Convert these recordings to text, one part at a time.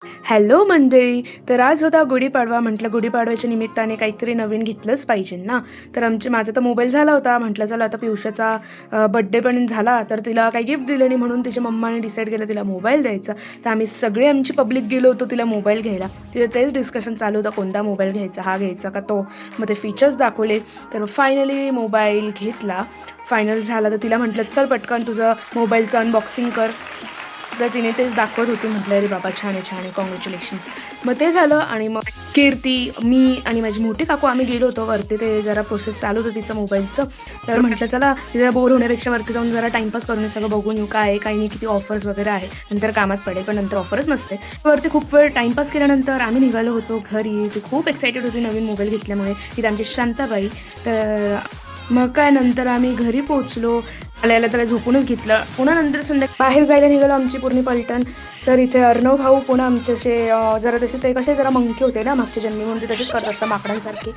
Hello मंडळी. तर आज होता गुढीपाडवा. म्हटलं गुढीपाडव्याच्या निमित्ताने काहीतरी नवीन घेतलंच पाहिजे ना. तर माझा तर मोबाईल झाला होता. म्हटलं चला आता पियुषाचा बड्डे पण झाला, तर तिला काही गिफ्ट दिलं नाही म्हणून तिच्या मम्माने डिसाईड केलं तिला मोबाईल द्यायचा. तर आम्ही सगळे आमची पब्लिक गेलो होतो तिला मोबाईल घ्यायला. तिथं तेच डिस्कशन चालू होतं, कोणता मोबाईल घ्यायचा, हा घ्यायचा का तो. मग ते फीचर्स दाखवले, तर फायनली मोबाईल घेतला. फायनल झाला तर तिला म्हटलं चल पटकन तुझं मोबाईलचं अनबॉक्सिंग कर. तर तिने तेच दाखवत होती. म्हटलं अरे बाबा छान आहे छान आहे, कॉंग्रॅच्युलेशन्स. मग ते झालं आणि मग कीर्ती, मी आणि माझी मोठी काकू आम्ही गेलो होतो वरती. ते जरा प्रोसेस चालू होतं तिचं मोबाईलचं. तर म्हटलं चला तिला बोर होण्यापेक्षा वरती जाऊन जरा टाईमपास करून सगळं बघून येऊ काय आहे काही नाही, किती ऑफर्स वगैरे आहे. नंतर कामात पडेल पण नंतर ऑफरच नसते. वरती खूप वेळ टाईमपास केल्यानंतर आम्ही निघालो होतो घरी. ती खूप एक्सायटेड होती नवीन मोबाईल घेतल्यामुळे. ती आमची शांताबाई. तर मग काय नंतर आम्ही घरी पोहोचलो. आल्याला त्याला झोपूनच घेतलं. पुन्हा नंतर बाहेर जायला निघालो आमची पूर्ण पलटण. तर इथे अर्णव भाऊ पुन्हा आमच्याशी जरा तसे ते कसे जरा मंकी होते ना मागच्या जन्मी, म्हणून ते तसेच करत असतात माकडांसारखे.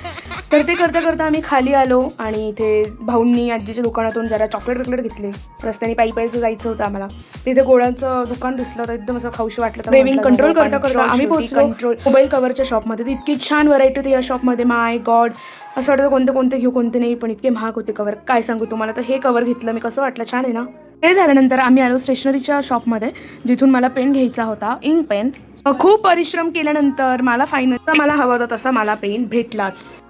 तर ते करता करता आम्ही खाली आलो आणि इथे भाऊंनी आजीच्या दुकानातून जरा चॉकलेट घेतले. रस्त्याने पायी जायचं होतं आम्हाला. तिथे गोळ्याचं दुकान दिसलं तर एकदम असं खाऊशी वाटलं. क्रेविंग कंट्रोल करता आम्ही पोहोचलो मोबाईल कव्हरच्या शॉपमध्ये. इतकी छान व्हरायटी होती या शॉपमध्ये, माय गॉड. असं वाटतं कोणते घेऊ कोणते नाही, पण इतके महाग होते कवर. काय सांगू तुम्हाला. तर हे कवर घेतलं मी, कसं वाटलं, छान आहे ना. ते झाल्यानंतर आम्ही आलो स्टेशनरीच्या शॉपमध्ये, जिथून मला पेन घ्यायचा होता, इंक पेन. खूप परिश्रम केल्यानंतर मला फायनल मला हवा होता तसा मला पेन भेटलाच.